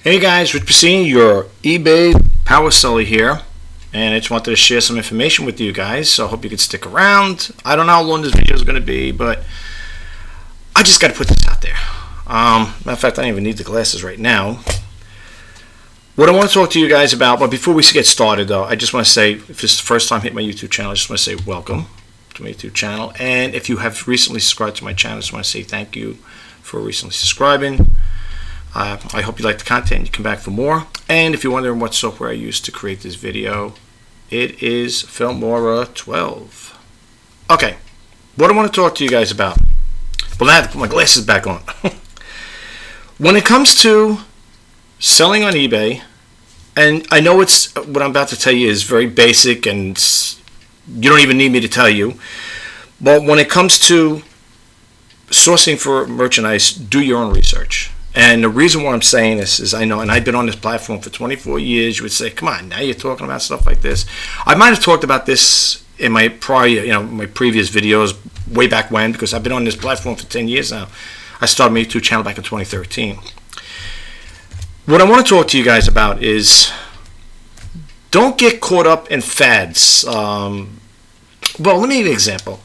Hey guys, Rich Pasini, your eBay power seller here, and I just wanted to share some information with you guys, so I hope you could stick around. I don't know how long this video is going to be, but I just got to put this out there. Matter of fact, I don't even need the glasses right now. What I want to talk to you guys about, but before we get started though, I just want to say, if this is the first time hitting my YouTube channel, I just want to say welcome to my YouTube channel, and if you have recently subscribed to my channel, I just want to say thank you for recently subscribing. I hope you like the content and you come back for more. And if you're wondering what software I use to create this video, it is Filmora 12. Okay, what I want to talk to you guys about. Well, now I have my glasses back on. When it comes to selling on eBay, and I know it's what I'm about to tell you is very basic and you don't even need me to tell you, but when it comes to sourcing for merchandise, do your own research. And the reason why I'm saying this is I know, and I've been on this platform for 24 years, you would say, come on, now you're talking about stuff like this. I might have talked about this in my prior, my previous videos way back when, because I've been on this platform for 10 years now. I started my YouTube channel back in 2013. What I want to talk to you guys about is don't get caught up in fads. Well, let me give you an example.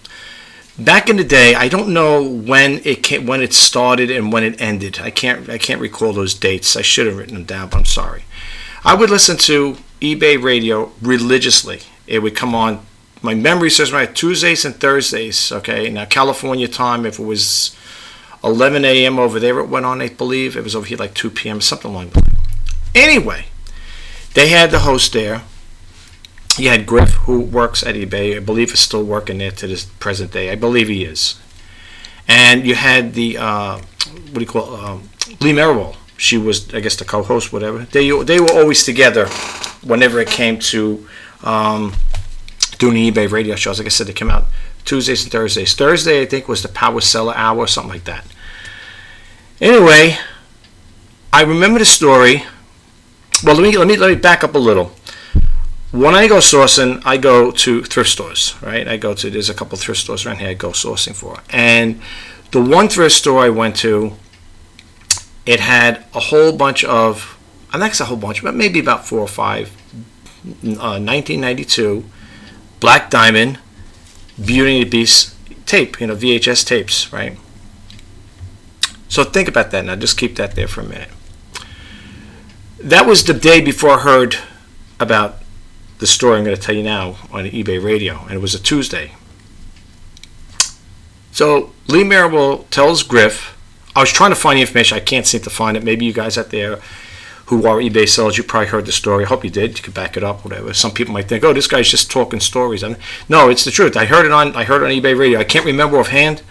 Back in the day, I don't know when it started and when it ended. I can't recall those dates. I should have written them down, but I'm sorry. I would listen to eBay radio religiously. It would come on. My memory says right Tuesdays and Thursdays. Okay, now California time. If it was 11 a.m. over there, it went on. I believe it was over here like 2 p.m. something like that. Anyway, they had the host there. You had Griff, who works at eBay. I believe is still working there to this present day. I believe he is. And you had the Lee Merriwell. She was, I guess, the co-host, whatever. They were always together whenever it came to doing the eBay radio shows. Like I said, they came out Tuesdays and Thursdays. Thursday, I think, was the Power Seller Hour or something like that. Anyway, I remember the story. Well, let me back up a little. When I go sourcing, I go to thrift stores, right? There's a couple thrift stores around here I go sourcing for. And the one thrift store I went to, it had a whole bunch of, I think it's a whole bunch, but maybe about 4 or 5, 1992 Black Diamond Beauty and the Beast tape, VHS tapes, right? So think about that now. Just keep that there for a minute. That was the day before I heard about the story I'm going to tell you now on eBay radio, and it was a Tuesday. So Lee Merriwell tells Griff, I was trying to find the information, I can't seem to find it. Maybe you guys out there who are eBay sellers, you probably heard the story. I hope you did. You could back it up, whatever. Some people might think, oh, this guy's just talking stories. No, it's the truth. I heard it on eBay radio. I can't remember offhand.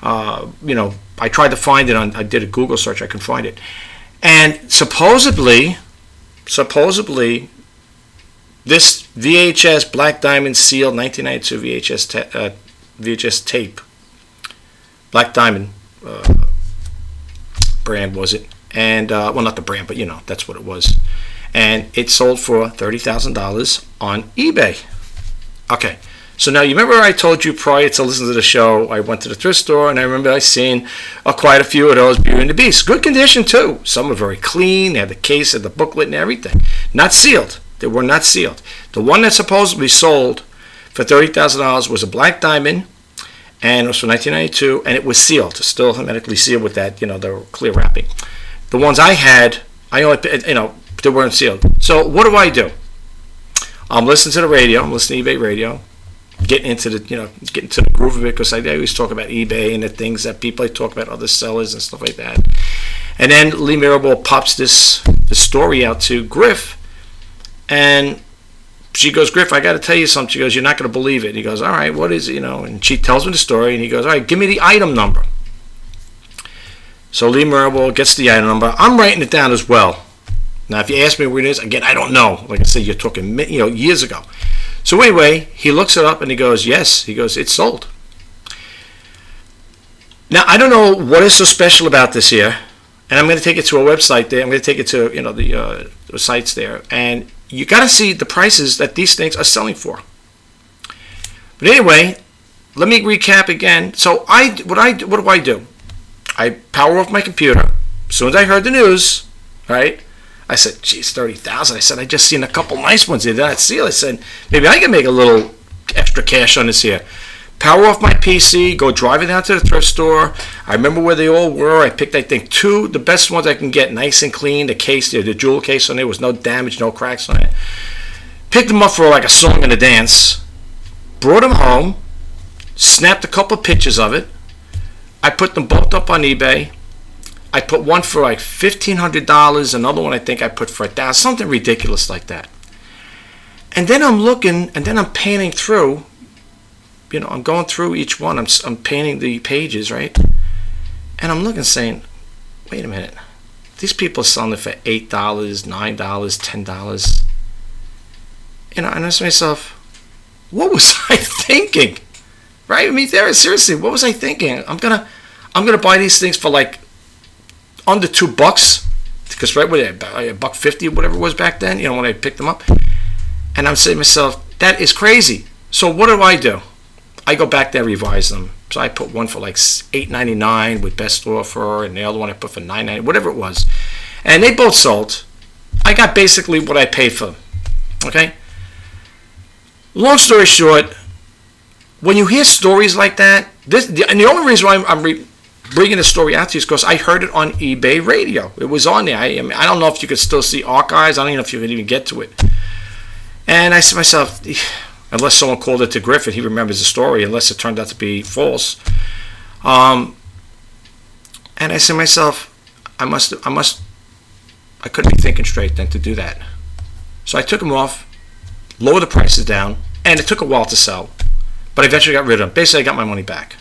I tried to find it I did a Google search. I couldn't find it. And supposedly, this VHS Black Diamond sealed 1992 VHS tape, Black Diamond brand was it, and well, not the brand, but that's what it was, and it sold for $30,000 on eBay. Okay, so now you remember I told you prior to listening to the show, I went to the thrift store and I remember I seen quite a few of those Beauty and the Beast, good condition too. Some were very clean. They had the case, had the booklet, and everything, not sealed. They were not sealed. The one that supposedly sold for $30,000 was a Black Diamond, and it was from 1992, and it was sealed, still hermetically sealed with that, the clear wrapping. The ones I had, I only, they weren't sealed. So what do? I'm listening to the radio. I'm listening to eBay radio, getting into the groove of it, because I always talk about eBay and the things that people talk about, other sellers and stuff like that. And then Lee Merriwell pops this story out to Griff. And she goes, Griff, I got to tell you something. She goes, you're not going to believe it. And he goes, all right, what is it? And she tells me the story, and he goes, all right, give me the item number. So Lee Merriwell gets the item number. I'm writing it down as well. Now, if you ask me where it is, again, I don't know. Like I said, you're talking years ago. So anyway, he looks it up, and he goes, yes. He goes, it's sold. Now, I don't know what is so special about this here. And I'm going to take it to a website there. I'm going to take it to the sites there, and you got to see the prices that these things are selling for. But anyway, let me recap again. So what do I do? I power off my computer. As soon as I heard the news, right? I said, geez, 30,000. I said, I just seen a couple nice ones here. Then I see it. I said, maybe I can make a little extra cash on this here. Power off my PC, go driving down to the thrift store. I remember where they all were. I picked, I think, two, the best ones I can get, nice and clean. The case, the jewel case on there was no damage, no cracks on it. Picked them up for like a song and a dance. Brought them home. Snapped a couple of pictures of it. I put them both up on eBay. I put one for like $1,500. Another one I think I put for $1,000. Something ridiculous like that. And then I'm looking, and then I'm panning through. You know, I'm going through each one. I'm painting the pages, right? And I'm looking, saying, wait a minute. These people are selling it for $8, $9, $10. You know, and I asked myself, what was I thinking? Right? I mean, seriously, what was I thinking? I'm gonna buy these things for like under $2, because right with $1.50 or whatever it was back then. You know, when I picked them up, and I'm saying to myself, that is crazy. So what do? I go back there, revise them. So I put one for like $8.99 with best offer, and the other one I put for $9.99, whatever it was, and they both sold. I got basically what I paid for them. Okay. Long story short, when you hear stories like that, and the only reason why I'm bringing the story out to you is because I heard it on eBay radio. It was on there. I mean, I don't know if you could still see archives. I don't even know if you could even get to it. And I said to myself, unless someone called it to Griffin, he remembers the story, unless it turned out to be false. And I said to myself, I couldn't be thinking straight then to do that. So I took them off, lowered the prices down, and it took a while to sell. But I eventually got rid of them. Basically, I got my money back.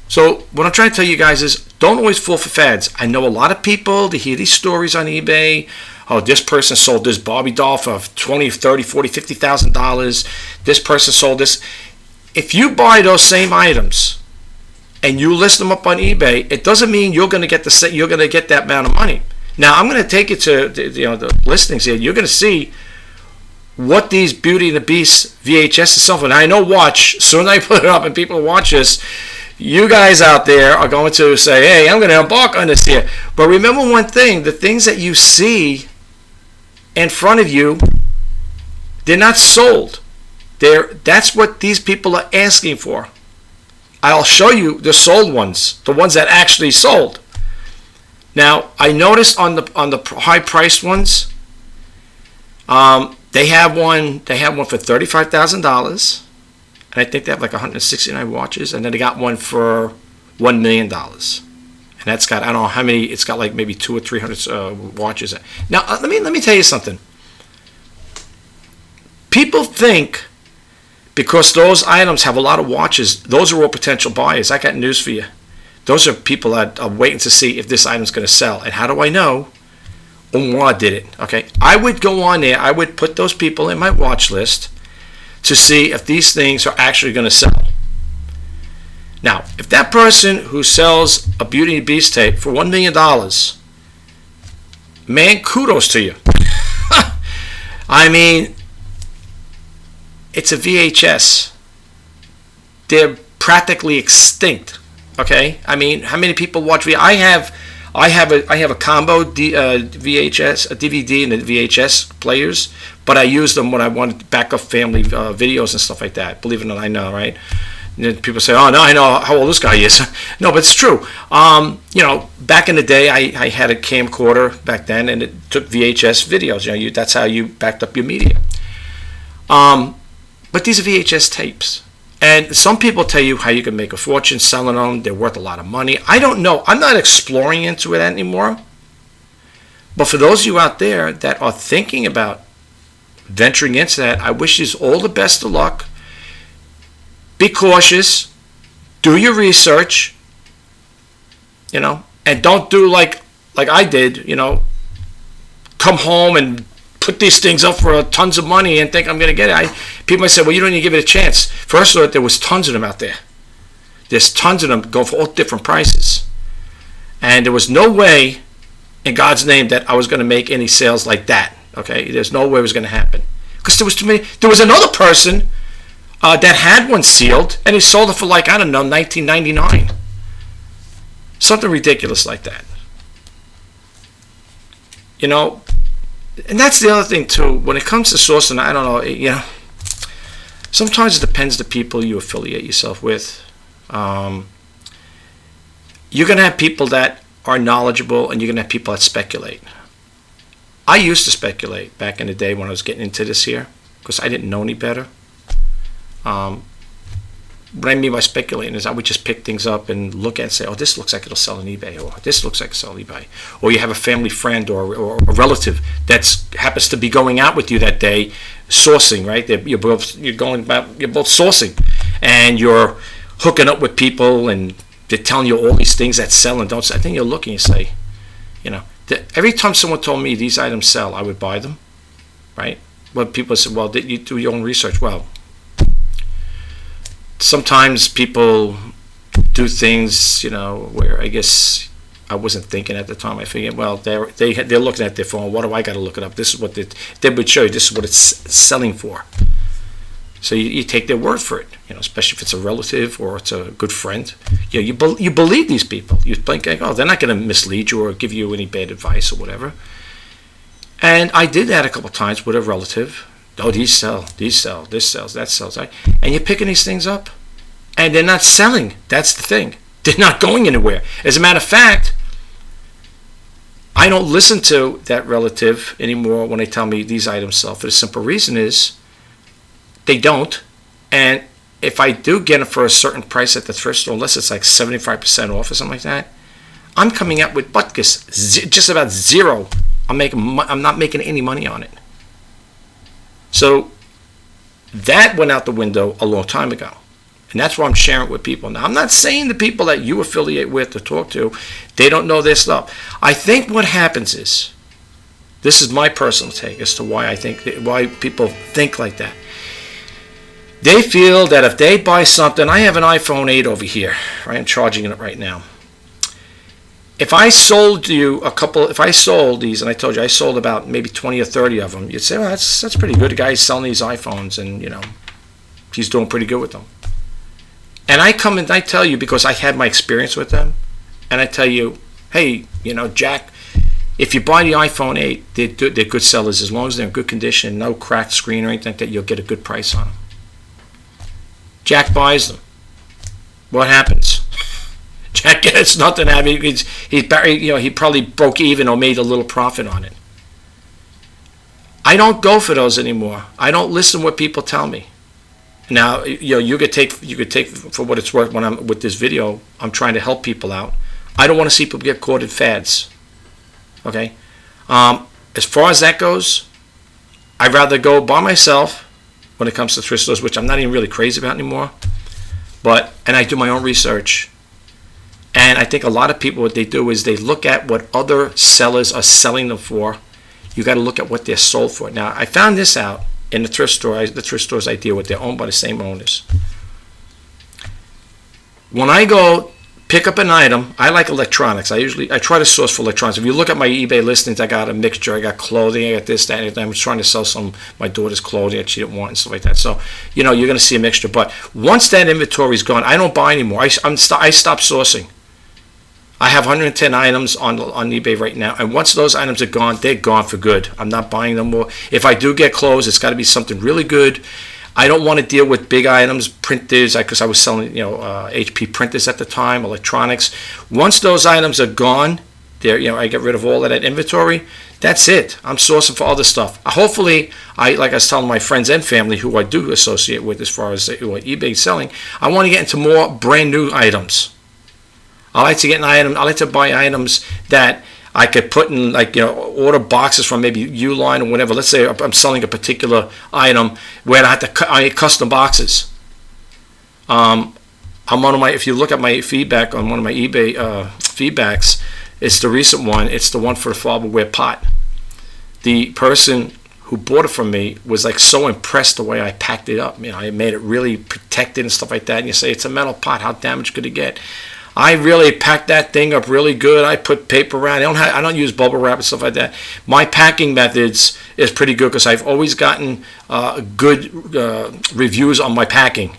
So what I'm trying to tell you guys is, don't always fall for fads. I know a lot of people, they hear these stories on eBay. Oh, this person sold this Barbie doll for $20, $30, $40, $50,000. This person sold this. If you buy those same items and you list them up on eBay, it doesn't mean you're going to get that amount of money. Now, I'm going to take you to the listings here. You're going to see what these Beauty and the Beast VHS is selling. Now, I know soon as I put it up and people watch this, you guys out there are going to say, hey, I'm going to embark on this here. But remember one thing, the things that you see in front of you, they're not sold. That's what these people are asking for. I'll show you the sold ones, the ones that actually sold. Now, I noticed on the high-priced ones, they have one for $35,000. And I think they have like 169 watches, and then they got one for $1 million. And that's got, I don't know how many, it's got like maybe 200 or 300 watches. Now, let me tell you something. People think because those items have a lot of watches, those are all potential buyers. I got news for you. Those are people that are waiting to see if this item's going to sell. And how do I know? Umar did it. Okay, I would go on there. I would put those people in my watch list to see if these things are actually going to sell. Now, if that person who sells a Beauty and the Beast tape for $1 million, man, kudos to you. I mean, it's a VHS. They're practically extinct. Okay, I mean, how many people watch VHS? I have a combo VHS, a DVD, and a VHS players, but I use them when I want to back up family videos and stuff like that. Believe it or not, I know, right? And then people say, "Oh, no, I know how old this guy is." No, but it's true. Back in the day, I had a camcorder back then, and it took VHS videos. That's how you backed up your media. But these are VHS tapes. And some people tell you how you can make a fortune selling them. They're worth a lot of money. I don't know. I'm not exploring into it anymore. But for those of you out there that are thinking about venturing into that, I wish you all the best of luck. Be cautious. Do your research. And don't do like I did. Come home and put these things up for tons of money and think I'm going to get it. People might say, well, you don't need to give it a chance. First of all, there was tons of them out there. There's tons of them going for all different prices. And there was no way, in God's name, that I was going to make any sales like that. Okay? There's no way it was going to happen. Because there was too many. There was another person that had one sealed, and he sold it for like, I don't know, $19.99. Something ridiculous like that. You know, and that's the other thing too. When it comes to sourcing, I don't know. You know, sometimes it depends the people you affiliate yourself with. You're gonna have people that are knowledgeable, and you're gonna have people that speculate. I used to speculate back in the day when I was getting into this here, because I didn't know any better. What I mean by speculating is I would just pick things up and look at and say, oh, this looks like it'll sell on eBay, or this looks like it'll sell on eBay. Or you have a family friend or a relative that happens to be going out with you that day, sourcing, right? You're both sourcing, and you're hooking up with people, and they're telling you all these things that sell and don't sell. I think you're looking and say, you know, every time someone told me these items sell, I would buy them, right? When people said, well, did you do your own research? Well, sometimes people do things, you know, where I guess I wasn't thinking at the time. I figured, well, they're looking at their phone. What do I got to look it up? This is what they would show you. This is what it's selling for. So you take their word for it, you know, especially if it's a relative or it's a good friend. You know, you believe these people. You think, oh, they're not going to mislead you or give you any bad advice or whatever. And I did that a couple of times with a relative. Oh, these sell, this sells, that sells. Right? And you're picking these things up, and they're not selling. That's the thing. They're not going anywhere. As a matter of fact, I don't listen to that relative anymore when they tell me these items sell. For the simple reason is they don't. And if I do get them for a certain price at the thrift store, unless it's like 75% off or something like that, I'm coming out with butkus, just about zero. I'm not making any money on it. So that went out the window a long time ago. And that's why I'm sharing it with people. Now, I'm not saying the people that you affiliate with or talk to, they don't know their stuff. I think what happens is, this is my personal take as to why people think like that. They feel that if they buy something, I have an iPhone 8 over here, right? I'm charging it right now. If I sold these, and I told you I sold about maybe 20 or 30 of them, you'd say, well, that's pretty good. The guy's selling these iPhones, and, you know, he's doing pretty good with them. And I come and I tell you, because I had my experience with them, and I tell you, hey, you know, Jack, if you buy the iPhone 8, they're good sellers. As long as they're in good condition, no cracked screen or anything like that, you'll get a good price on them. Jack buys them. What happens? Jack gets nothing out of it. He probably broke even or made a little profit on it. I don't go for those anymore. I don't listen to what people tell me. Now, you know, you could take for what it's worth. When I'm with this video, I'm trying to help people out. I don't want to see people get caught in fads. Okay, as far as that goes, I'd rather go by myself when it comes to thrift stores, which I'm not even really crazy about anymore. And I do my own research. And I think a lot of people, what they do is they look at what other sellers are selling them for. You got to look at what they're sold for. Now, I found this out in the thrift store. The thrift stores I deal with, they're owned by the same owners. When I go pick up an item, I like electronics. I try to source for electronics. If you look at my eBay listings, I got a mixture. I got clothing. I got this, that, and I'm trying to sell some of my daughter's clothing that she didn't want and stuff like that. So, you know, you're going to see a mixture. But once that inventory is gone, I don't buy anymore. I stop sourcing. I have 110 items on eBay right now, and once those items are gone, they're gone for good. I'm not buying them more. If I do get clothes, it's got to be something really good. I don't want to deal with big items, printers, because I was selling, you know, HP printers at the time, electronics. Once those items are gone, I get rid of all of that inventory. That's it. I'm sourcing for other stuff. Hopefully, like I was telling my friends and family who I do associate with as far as what eBay is selling, I want to get into more brand new items. I like to get an item. I like to buy items that I could put in, like, you know, order boxes from maybe Uline or whatever. Let's say I'm selling a particular item where I have to cut custom boxes. If you look at my feedback on one of my eBay feedbacks, it's the recent one. It's the one for the Farberware pot. The person who bought it from me was like so impressed the way I packed it up. You know, I made it really protected and stuff like that. And you say, it's a metal pot. How damaged could it get? I really packed that thing up really good. I put paper around. I don't use bubble wrap and stuff like that. My packing methods is pretty good because I've always gotten good reviews on my packing.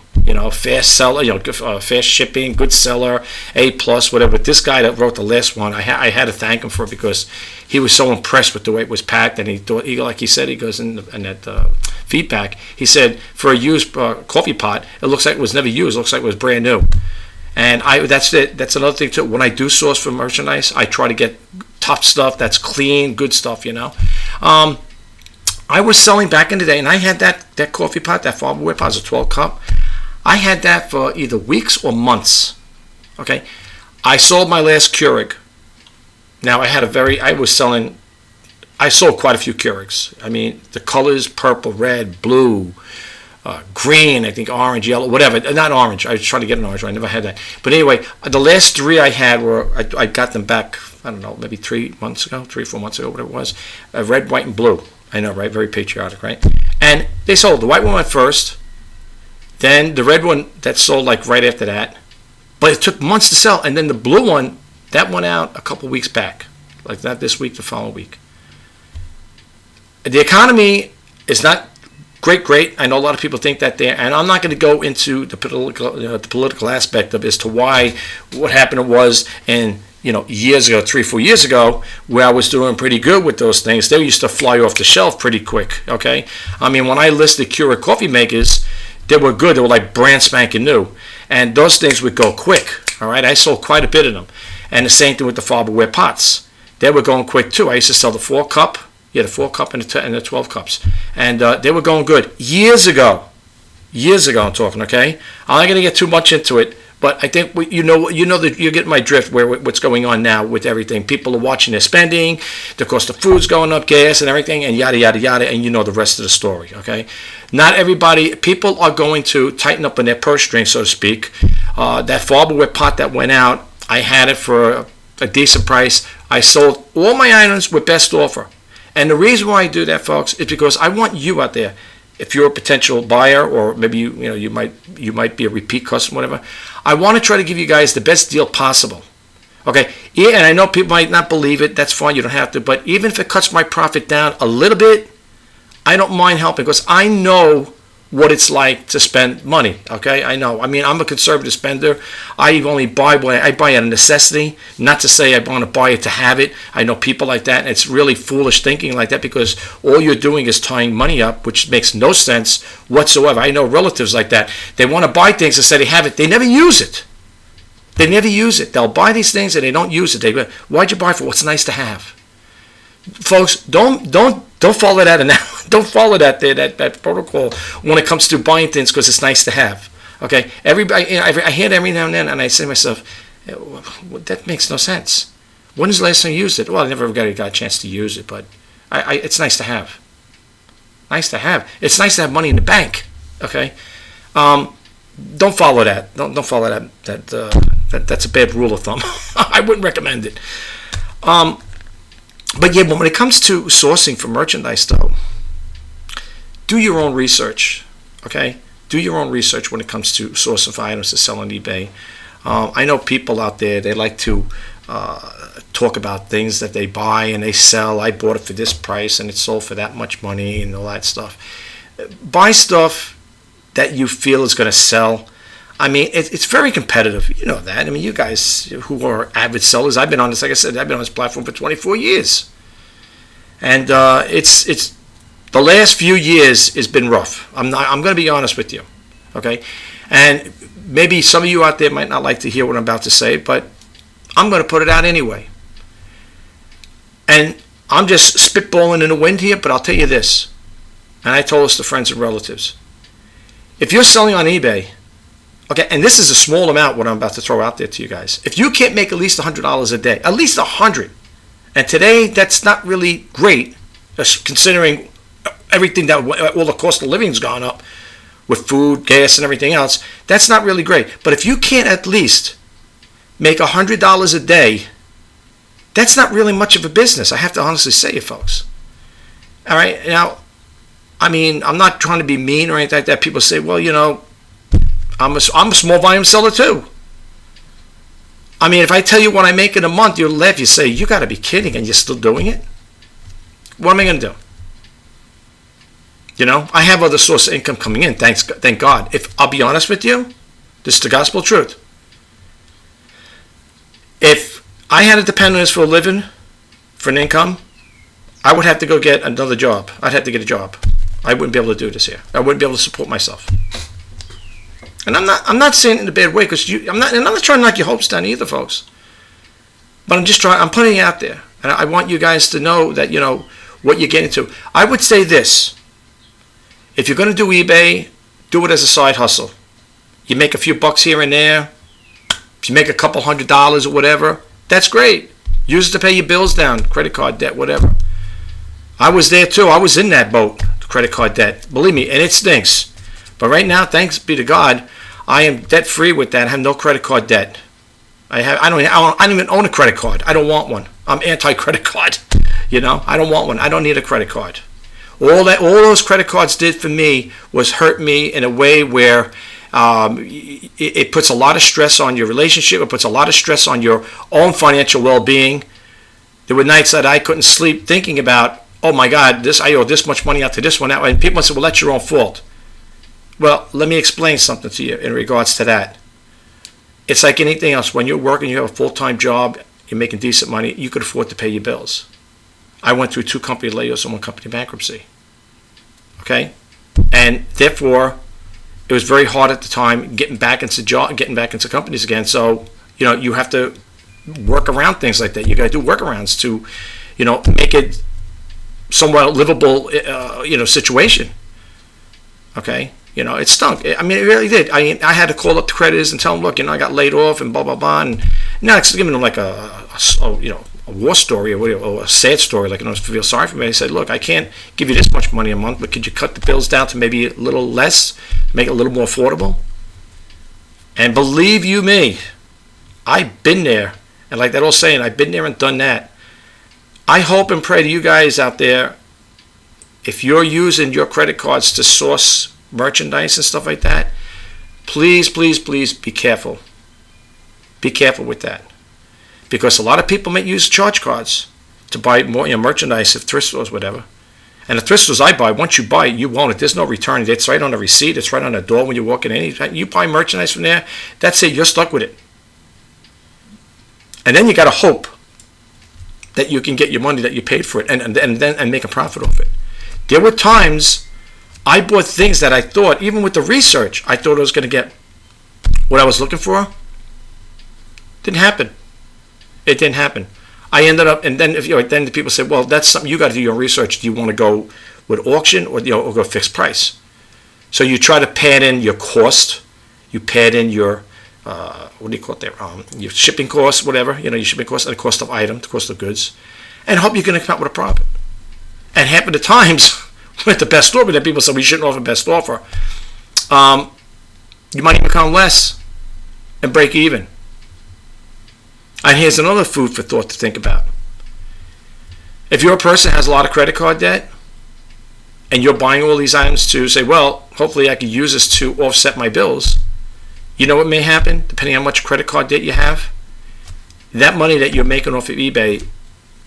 fast seller, fast shipping, good seller, A plus, whatever. But this guy that wrote the last one, I had to thank him for it because he was so impressed with the way it was packed, and he thought, like he said, he goes in that feedback. He said for a used coffee pot, it looks like it was never used. It looks like it was brand new. And that's it. That's another thing too. When I do source for merchandise, I try to get top stuff that's clean, good stuff. I was selling back in the day, and I had that coffee pot, that Farberware pot, a 12 cup. I had that for either weeks or months. Okay, I sold my last Keurig. Now I sold quite a few Keurigs. I mean, the colors: purple, red, blue, green, I think orange, yellow, whatever. Not orange. I was trying to get an orange. I never had that. But anyway, the last three I had I got them back. I don't know, maybe 3 months ago, 3 or 4 months ago, whatever it was. Red, white, and blue. I know, right? Very patriotic, right? And they sold. The white one went first. Then the red one that sold like right after that. But it took months to sell. And then the blue one, that went out a couple weeks back. Like not this week, the following week. The economy is not great. I know a lot of people think that there, and I'm not going to go into the political aspect of as to why what happened was in years ago, 3-4 years ago, where I was doing pretty good with those things. They used to fly off the shelf pretty quick. Okay, I mean when I listed Keurig coffee makers, they were good. They were like brand spanking new, and those things would go quick. All right, I sold quite a bit of them, and the same thing with the Farberware pots. They were going quick too. I used to sell the 4 cup. Yeah, the 4 cup and the 12 cups. And they were going good. Years ago I'm talking, okay? I'm not going to get too much into it, but I think that you're getting my drift what's going on now with everything. People are watching their spending, the cost of food's going up, gas and everything, and yada, yada, yada, and you know the rest of the story, okay? Not everybody, people are going to tighten up on their purse string, so to speak. That Farberware pot that went out, I had it for a decent price. I sold all my items with best offer. And the reason why I do that, folks, is because I want you out there, if you're a potential buyer or maybe you might be a repeat customer, whatever. I want to try to give you guys the best deal possible. Okay? Yeah, and I know people might not believe it. That's fine. You don't have to. But even if it cuts my profit down a little bit, I don't mind helping because I know what it's like to spend money. Okay? I know. I mean, I'm a conservative spender. I only buy what I buy out of necessity. Not to say I want to buy it to have it. I know people like that, and it's really foolish thinking like that because all you're doing is tying money up, which makes no sense whatsoever. I know relatives like that. They want to buy things and say they have it. They never use it. They never use it. They'll buy these things and they don't use it. They go, why'd you buy it for? What's nice to have? Folks, don't follow that don't follow that protocol when it comes to buying things because it's nice to have. Okay, everybody, I hear it every now and then, and I say to myself, that makes no sense. When is the last time you used it? Well, I never got a chance to use it, but it's nice to have. Nice to have. It's nice to have money in the bank. Okay, don't follow that. Don't follow that. That's a bad rule of thumb. I wouldn't recommend it. But yeah, when it comes to sourcing for merchandise, though, do your own research, okay? Do your own research when it comes to sourcing for items to sell on eBay. I know people out there, they like to talk about things that they buy and they sell. I bought it for this price and it sold for that much money and all that stuff. Buy stuff that you feel is going to sell. I mean, it's very competitive. You know that. I mean, you guys who are avid sellers, I've been on this, like I said, I've been on this platform for 24 years. And it's the last few years has been rough. I'm going to be honest with you. Okay? And maybe some of you out there might not like to hear what I'm about to say, but I'm going to put it out anyway. And I'm just spitballing in the wind here, but I'll tell you this. And I told this to friends and relatives. If you're selling on eBay, okay, and this is a small amount what I'm about to throw out there to you guys. If you can't make at least $100 a day, at least $100, and today that's not really great, considering everything that all the cost of living's gone up with food, gas, and everything else. That's not really great. But if you can't at least make $100 a day, that's not really much of a business. I have to honestly say it, folks. All right, now, I mean, I'm not trying to be mean or anything like that. People say, well, I'm a small volume seller too. I mean, if I tell you what I make in a month, you'll laugh. You say, you got to be kidding, and you're still doing it? What am I going to do? You know, I have other source of income coming in. Thank God. If I'll be honest with you, this is the gospel truth. If I had to depend on this for a living, for an income, I would have to go get another job. I'd have to get a job. I wouldn't be able to do this here. I wouldn't be able to support myself. And I'm not saying it in a bad way, because I'm not trying to knock your hopes down either, folks. But I'm putting it out there. And I want you guys to know that, you know, what you're getting to. I would say this. If you're going to do eBay, do it as a side hustle. You make a few bucks here and there. If you make a couple $100 or whatever, that's great. Use it to pay your bills down, credit card debt, whatever. I was there too. I was in that boat, credit card debt. Believe me, and it stinks. But right now, thanks be to God, I am debt free with that. I have no credit card debt. I don't even own a credit card. I don't want one. I'm anti-credit card. You know, I don't want one. I don't need a credit card. All those credit cards did for me was hurt me in a way where it puts a lot of stress on your relationship. It puts a lot of stress on your own financial well-being. There were nights that I couldn't sleep thinking about, oh my God, I owe this much money out to this one, that one. And people say, well, that's your own fault. Well, let me explain something to you in regards to that. It's like anything else. When you're working, you have a full-time job, you're making decent money, you could afford to pay your bills. I went through 2 company layoffs and 1 company bankruptcy. Okay? And therefore, it was very hard at the time getting back into companies again. So, you know, you have to work around things like that. You got to do workarounds to, you know, make it somewhat livable, situation. Okay? You know, it stunk. I mean, it really did. I had to call up the creditors and tell them, look, you know, I got laid off and blah, blah, blah. And not giving them like a war story or a sad story, like, you know, feel sorry for me. I said, look, I can't give you this much money a month, but could you cut the bills down to maybe a little less, make it a little more affordable? And believe you me, I've been there. And like that old saying, I've been there and done that. I hope and pray to you guys out there, if you're using your credit cards to source merchandise and stuff like that, please, please, please be careful. Be careful with that. Because a lot of people might use charge cards to buy more, you know, merchandise at thrift stores, whatever. And the thrift stores I buy, once you buy it, you own it. There's no return. It's right on the receipt. It's right on the door when you walk in. You buy merchandise from there, that's it. You're stuck with it. And then you got to hope that you can get your money that you paid for it and make a profit off it. There were times I bought things that I thought, even with the research, I thought I was going to get what I was looking for. Didn't happen. It didn't happen. I ended up, and then then the people said, well, that's something you got to do your research. Do you want to go with auction or go fixed price? So you try to pad in your cost. You pad in your what do you call it there? Your shipping costs, whatever. You know, your shipping costs and the cost of item, the cost of goods, and hope you're going to come out with a profit. And half of the times, with the best offer, that people say we shouldn't offer best offer. You might even come less and break even. And here's another food for thought to think about. If you're a person that has a lot of credit card debt, and you're buying all these items to say, well, hopefully I can use this to offset my bills, you know what may happen, depending on how much credit card debt you have? That money that you're making off of eBay,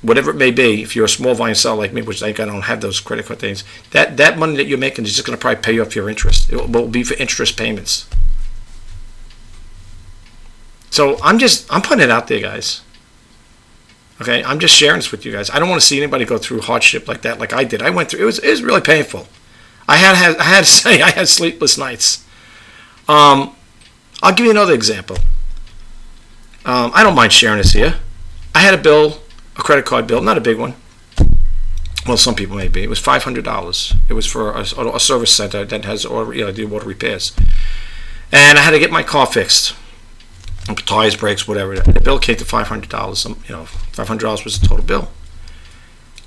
whatever it may be, if you're a small volume seller like me, which I don't have those credit card things, that money that you're making is just going to probably pay off your interest. It will be for interest payments. So I'm putting it out there, guys. Okay, I'm just sharing this with you guys. I don't want to see anybody go through hardship like that, like I did. I went through. It was really painful. I had to say I had sleepless nights. I'll give you another example. I don't mind sharing this here. I had a credit card bill, not a big one. Well, some people may be. It was $500. It was for a service center that has do water repairs, and I had to get my car fixed. Tires, brakes, whatever. The bill came to $500. $500 was the total bill.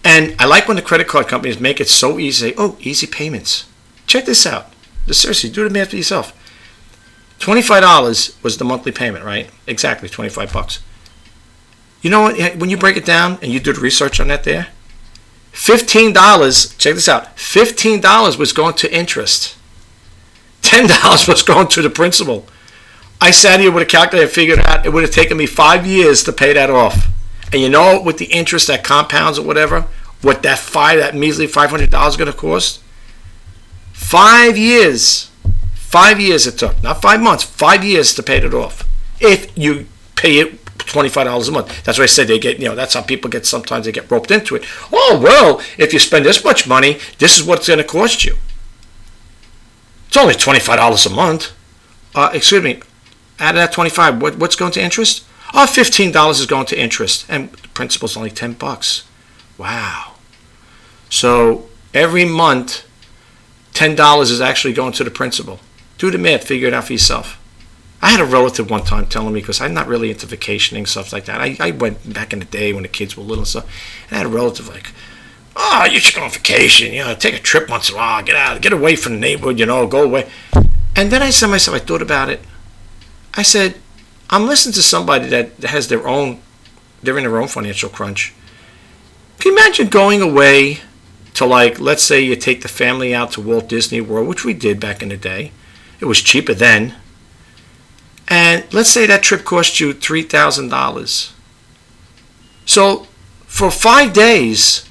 And I like when the credit card companies make it so easy. Oh, easy payments. Check this out. Seriously, do the math for yourself. $25 was the monthly payment, right? Exactly, $25. You know what? When you break it down and you do the research on that there, $15. Check this out. $15 was going to interest. $10 was going to the principal. I sat here with a calculator and figured out it would have taken me 5 years to pay that off. And you know, with the interest that compounds or whatever, what that measly $500 is going to cost? 5 years. 5 years it took. Not 5 months. 5 years to pay it off. If you pay it $25 a month. That's why I said they get, that's how people get, sometimes they get roped into it. Oh, well, if you spend this much money, this is what it's going to cost you. It's only $25 a month. Excuse me, out of that 25, what's going to interest? Oh, $15 is going to interest, and the principal's only $10. Wow. So every month, $10 is actually going to the principal. Do the math, figure it out for yourself. I had a relative one time telling me, because I'm not really into vacationing, stuff like that. I went back in the day when the kids were little and stuff, and I had a relative like, oh, you should go on vacation, take a trip once in a while, get away from the neighborhood, go away. And then I said to myself, I thought about it. I said, I'm listening to somebody that has they're in their own financial crunch. Can you imagine going away to, like, let's say you take the family out to Walt Disney World, which we did back in the day. It was cheaper then. And let's say that trip cost you $3,000. So for 5 days,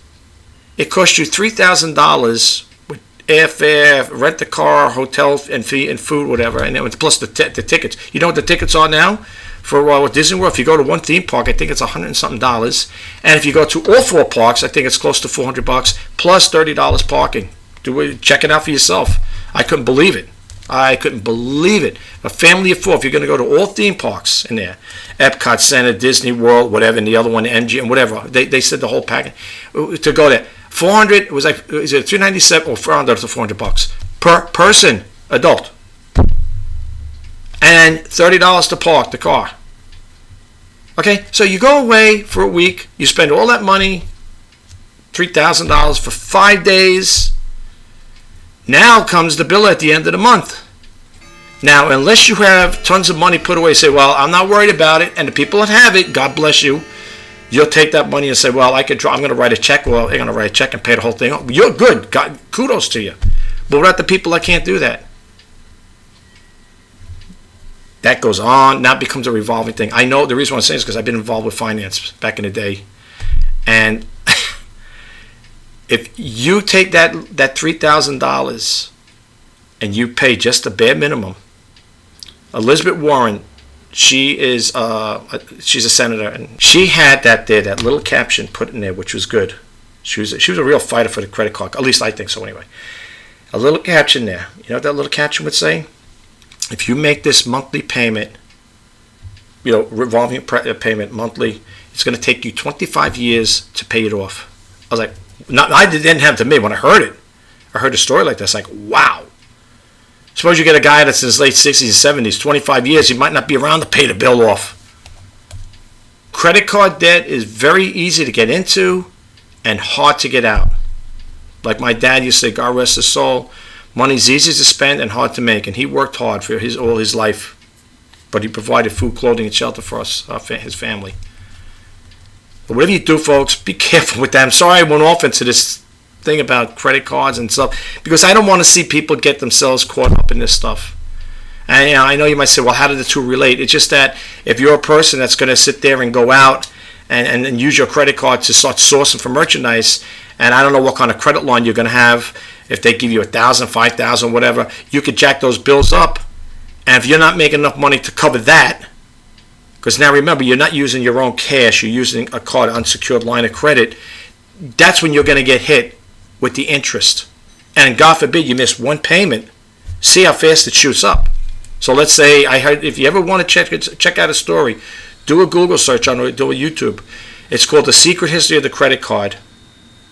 it cost you $3,000 with airfare, rent the car, hotel, and fee and food, whatever, and then plus the tickets. You know what the tickets are now for Disney World? If you go to one theme park, I think it's $100 and something, and if you go to all 4 parks, I think it's close to $400 plus $30 parking. Check it out for yourself. I couldn't believe it. A family of 4, if you're going to go to all theme parks in there, Epcot Center, Disney World, whatever, and the other one, MGM, whatever, they said the whole package, to go there. 400, it was like, is it $397 or $400 to $400 per person, adult. And $30 to park the car. Okay, so you go away for a week, you spend all that money, $3,000 for 5 days. Now comes the bill at the end of the month. Now, unless you have tons of money put away, say, well, I'm not worried about it, and the people that have it, God bless you, you'll take that money and say, well, I'm going to write a check. Well, they're going to write a check and pay the whole thing off. You're good. God, kudos to you. But what about the people that can't do that? That goes on. Now it becomes a revolving thing. I know the reason why I'm saying this is because I've been involved with finance back in the day. And if you take that $3,000 and you pay just the bare minimum, Elizabeth Warren, she's a senator, and she had that little caption put in there, which was good. She was a real fighter for the credit card. At least I think so anyway. A little caption there. You know what that little caption would say? If you make this monthly payment, revolving payment monthly, it's going to take you 25 years to pay it off. I was like, I didn't have to me when I heard it. I heard a story like this, like, wow. Suppose you get a guy that's in his late 60s and 70s, 25 years, he might not be around to pay the bill off. Credit card debt is very easy to get into and hard to get out. Like my dad used to say, God rest his soul, money's easy to spend and hard to make, and he worked hard for all his life, but he provided food, clothing, and shelter for us, his family. But whatever you do, folks, be careful with that. I'm sorry I went off into this thing about credit cards and stuff, because I don't want to see people get themselves caught up in this stuff. And I know you might say, well, how do the two relate? It's just that if you're a person that's going to sit there and go out and use your credit card to start sourcing for merchandise, and I don't know what kind of credit line you're going to have, if they give you $1,000, $5,000, whatever, you could jack those bills up. And if you're not making enough money to cover that, because now remember, you're not using your own cash, you're using a card, unsecured line of credit, that's when you're going to get hit with the interest. And God forbid you miss one payment, see how fast it shoots up. So let's say, I heard, if you ever want to check out a story, do a Google search on it, do a YouTube. It's called The Secret History of the Credit Card.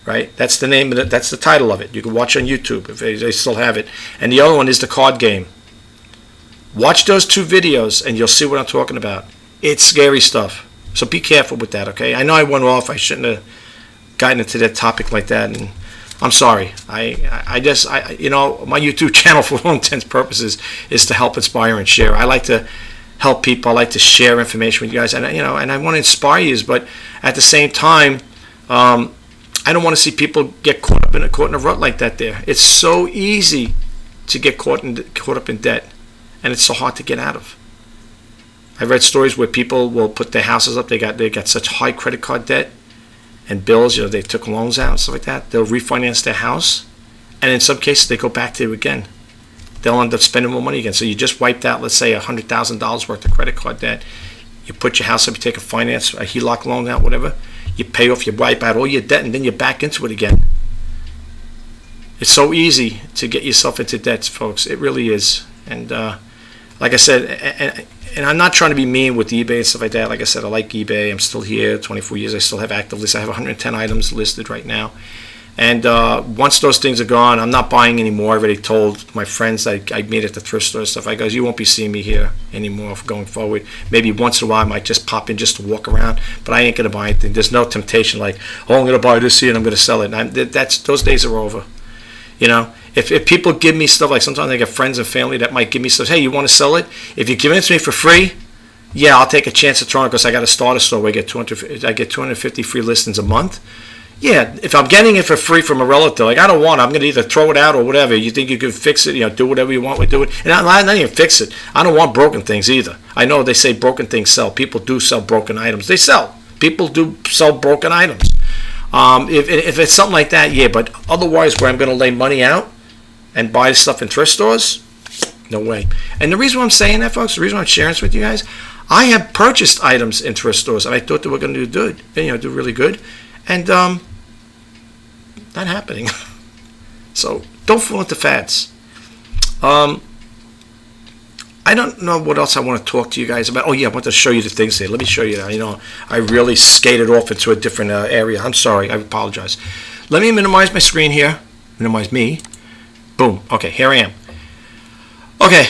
Right? That's the name of it. That's the title of it. You can watch on YouTube if they still have it. And the other one is The Card Game. Watch those two videos and you'll see what I'm talking about. It's scary stuff. So be careful with that, okay? I know I went off. I shouldn't have gotten into that topic like that, and I'm sorry. I just my YouTube channel, for all intents and purposes, is to help inspire and share. I like to help people. I like to share information with you guys, and and I want to inspire you, but at the same time, I don't want to see people get caught in a rut like that there. It's so easy to get caught up in debt, and it's so hard to get out of. I've read stories where people will put their houses up. They got such high credit card debt and bills. They took loans out and stuff like that. They'll refinance their house, And in some cases, they go back to you again. They'll end up spending more money again. So you just wiped out, let's say, $100,000 worth of credit card debt. You put your house up, you take a finance, a HELOC loan out, whatever. You pay off, you wipe out all your debt, and then you're back into it again. It's so easy to get yourself into debt, folks. It really is. And like I said, and I'm not trying to be mean with eBay and stuff like that. Like I said, I like eBay. I'm still here, 24 years. I still have active lists. I have 110 items listed right now. And once those things are gone, I'm not buying anymore. I already told my friends that I meet at the thrift store and stuff. I goes, you won't be seeing me here anymore going forward. Maybe once in a while I might just pop in just to walk around, but I ain't going to buy anything. There's no temptation like, oh, I'm going to buy this here and I'm going to sell it. Those days are over. You know, if people give me stuff, like sometimes I get friends and family that might give me stuff, hey, you want to sell it? If you're giving it to me for free, yeah, I'll take a chance at trying it because I got to start a store where I get 250 free listings a month. Yeah, if I'm getting it for free from a relative, like I don't want it, I'm going to either throw it out or whatever. You think you can fix it, do whatever you want with it. And not even fix it. I don't want broken things either. I know they say broken things sell. People do sell broken items. They sell. People do sell broken items. If it's something like that, yeah, but otherwise where I'm going to lay money out and buy stuff in thrift stores, no way. And the reason why I'm saying that, folks, the reason why I'm sharing this with you guys, I have purchased items in thrift stores and I thought they were going to do good, do really good. And not happening. So don't fall into fads. I don't know what else I want to talk to you guys about. Oh yeah, I want to show you the things here. Let me show you that. I really skated off into a different area. I'm sorry. I apologize. Let me minimize my screen here. Minimize me. Boom. Okay, here I am. Okay.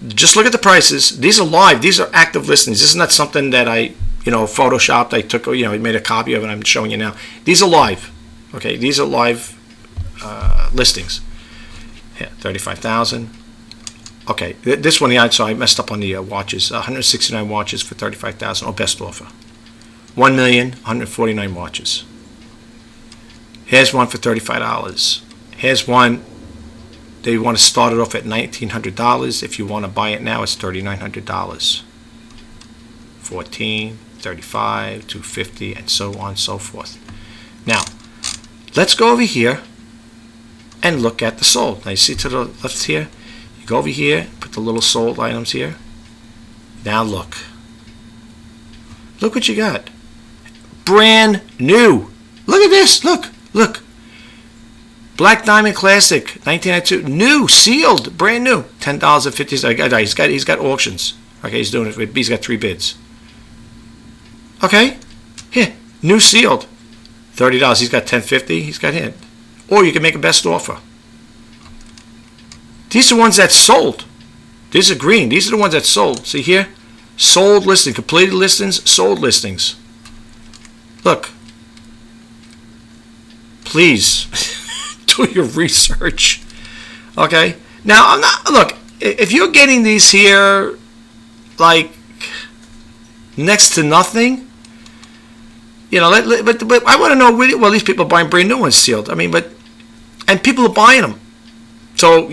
Just look at the prices. These are live. These are active listings. This is not something that I, photoshopped. I took, I made a copy of it. I'm showing you now. These are live. Okay, these are live listings. Yeah, 35,000. Okay, this one here. So I messed up on the watches. 169 watches for 35,000. Oh, best offer. 1,149 watches. Here's one for $35. Here's one. They want to start it off at $1,900. If you want to buy it now, it's $3,900. 14, 35, 250, and so on and so forth. Now, let's go over here and look at the sold. Now, you see to the left here? You go over here, put the little sold items here. Now look. Look what you got. Brand new. Look at this. Look. Black Diamond Classic, 1992, new, sealed, brand new, $10.50. He's got auctions. Okay, he's doing it. He's got 3 bids. Okay, here, new, sealed, $30. He's got $10.50. He's got him. Or you can make a best offer. These are the ones that sold. These are green. These are the ones that sold. See here, sold listing, completed listings, sold listings. Look, please. Do your research. Okay, now I'm not, look, if you're getting these here like next to nothing, but I want to know, well, these people are buying brand new ones sealed. And people are buying them. So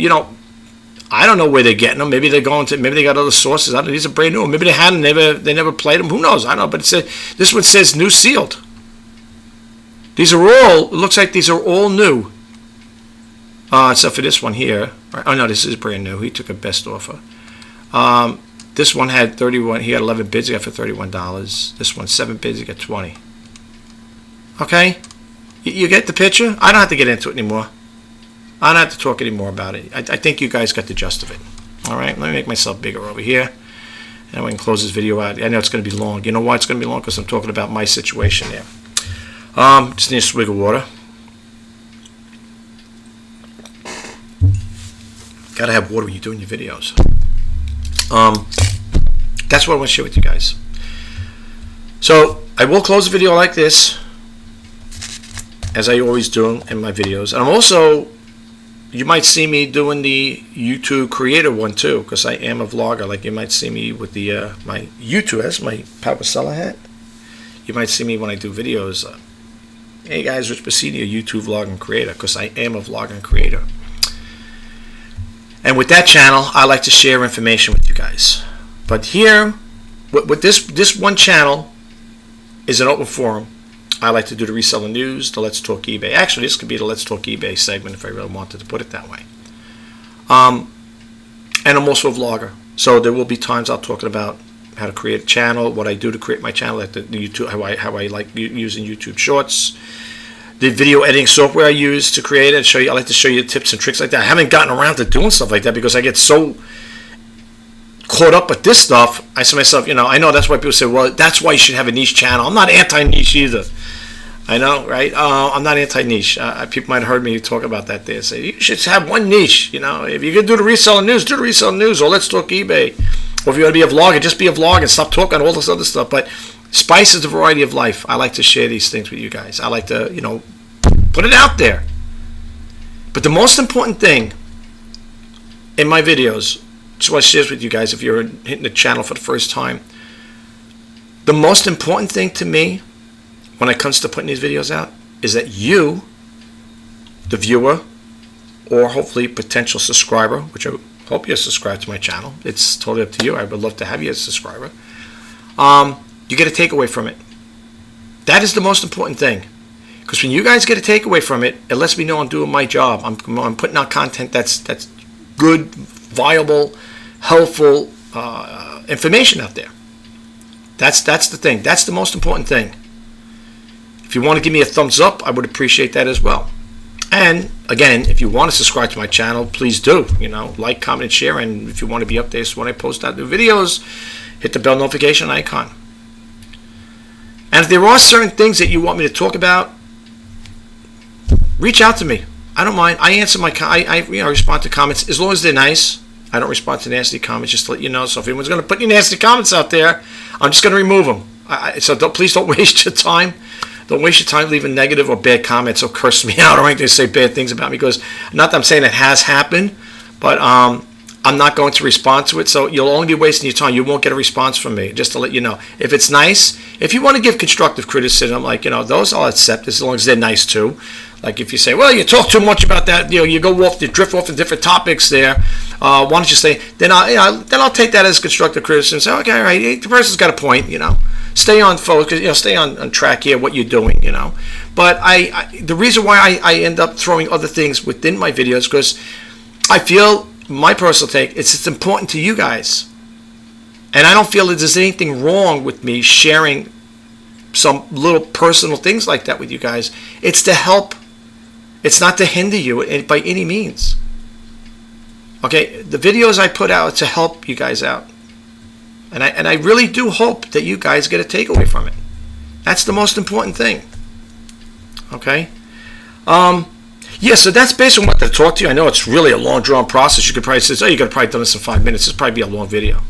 I don't know where they're getting them. Maybe they got other sources. These are brand new. Maybe they had them, they never played them. Who knows? I don't know. But this one says new, sealed. It looks like these are all new. Except for this one here. Oh no, this is brand new. He took a best offer. This one had 31. He had 11 bids. He got for $31. This one 7 bids. He got 20. Okay, you get the picture. I don't have to get into it anymore. I don't have to talk anymore about it. I think you guys got the gist of it. All right, let me make myself bigger over here, and we can close this video out. I know it's going to be long. You know why it's going to be long? Because I'm talking about my situation there. Just need a swig of water. Gotta have water when you're doing your videos. That's what I want to share with you guys. So I will close the video like this, as I always do in my videos. And I'm also, you might see me doing the YouTube creator one too, because I am a vlogger. Like you might see me with the my YouTube, that's my Power Seller hat. You might see me when I do videos. Hey guys, Rich Pasini, a YouTube vlogging creator, because I am a vlogging creator. And with that channel, I like to share information with you guys. But here, with this one channel is an open forum. I like to do the reseller news, the Let's Talk eBay. Actually, this could be the Let's Talk eBay segment if I really wanted to put it that way. And I'm also a vlogger, so there will be times I'll talking about how to create a channel, what I do to create my channel, like the YouTube, how I like using YouTube Shorts, the video editing software I use to create it. I like to show you tips and tricks like that. I haven't gotten around to doing stuff like that because I get so caught up with this stuff. I say to myself, I know that's why people say, well, that's why you should have a niche channel. I'm not anti-niche either. I know, right? I'm not anti-niche. People might have heard me talk about that there. Say, you should have one niche. If you're going to do the reseller news, do the reseller news, or Let's Talk eBay. Or if you're going to be a vlogger, just be a vlogger and stop talking all this other stuff. But spice is the variety of life. I like to share these things with you guys. I like to, put it out there. But the most important thing in my videos, just want to share with you guys if you're hitting the channel for the first time, the most important thing to me when it comes to putting these videos out is that you, the viewer, or hopefully potential subscriber, which I hope you're subscribed to my channel. It's totally up to you. I would love to have you as a subscriber. You get a takeaway from it. That is the most important thing. Because when you guys get a takeaway from it, it lets me know I'm doing my job. I'm putting out content that's good, viable, helpful information out there. That's the thing. That's the most important thing. If you want to give me a thumbs up, I would appreciate that as well. And again, if you want to subscribe to my channel, please do. Like, comment, and share. And if you want to be updated when I post out new videos, hit the bell notification icon. And if there are certain things that you want me to talk about, reach out to me. I don't mind. I answer I respond to comments as long as they're nice. I don't respond to nasty comments, just to let you know. So if anyone's going to put any nasty comments out there, I'm just going to remove them. So please don't waste your time. Don't waste your time leaving negative or bad comments or curse me out or anything, say bad things about me, because not that I'm saying it has happened, but I'm not going to respond to it. So you'll only be wasting your time. You won't get a response from me, just to let you know. If it's nice, if you want to give constructive criticism, like, those I'll accept as long as they're nice too. Like if you say, well, you talk too much about that, you drift off to different topics there. Why don't you say, then I'll take that as constructive criticism. Say, okay, all right, the person's got a point, Stay on focus, stay on track here, what you're doing, But the reason why I end up throwing other things within my videos, because I feel, my personal take, it's important to you guys. And I don't feel that there's anything wrong with me sharing some little personal things like that with you guys. It's to help. It's not to hinder you by any means. Okay, the videos I put out to help you guys out. And I really do hope that you guys get a takeaway from it. That's the most important thing. Okay? Yeah, so that's basically what I want to talk to you. I know it's really a long, drawn process. You could probably say, you could have probably done this in 5 minutes. This would probably be a long video.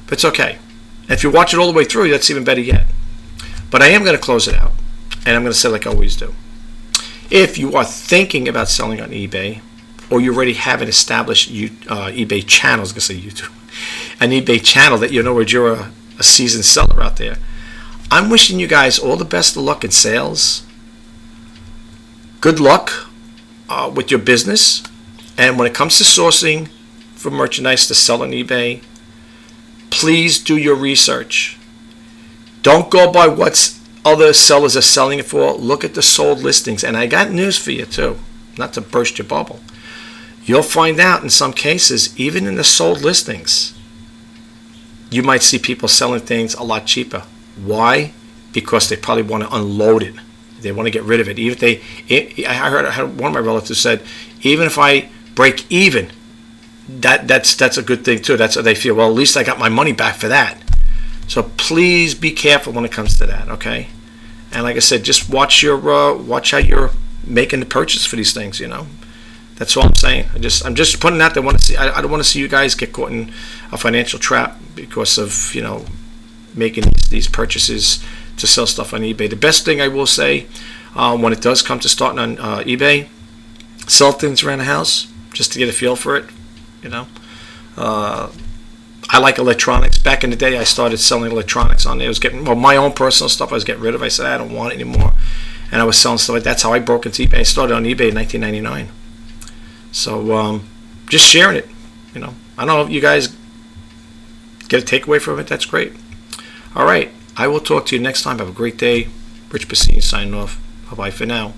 But it's okay. And if you watch it all the way through, that's even better yet. But I am going to close it out. And I'm going to say like I always do. If you are thinking about selling on eBay, or you already have an established eBay channel, I was going to say YouTube, an eBay channel that where you're a seasoned seller out there, I'm wishing you guys all the best of luck in sales. Good luck with your business. And when it comes to sourcing for merchandise to sell on eBay, please do your research. Don't go by what other sellers are selling it for. Look at the sold listings. And I got news for you too, not to burst your bubble. You'll find out in some cases, even in the sold listings, you might see people selling things a lot cheaper. Why? Because they probably want to unload it. They want to get rid of it. I heard one of my relatives said, even if I break even, that's a good thing too. That's what they feel. Well, at least I got my money back for that. So please be careful when it comes to that. Okay. And like I said, just watch how you're making the purchase for these things. That's all I'm saying. I'm just putting out there. I don't want to see you guys get caught in a financial trap because of making these purchases to sell stuff on eBay. The best thing I will say when it does come to starting on eBay, sell things around the house just to get a feel for it. I like electronics. Back in the day, I started selling electronics on there. I was getting my own personal stuff. I was getting rid of. I said I don't want it anymore, and I was selling stuff. That's how I broke into eBay. I started on eBay in 1999. So just sharing it. I don't know if you guys get a takeaway from it. That's great. All right. I will talk to you next time. Have a great day. Rich Pasini signing off. Bye-bye for now.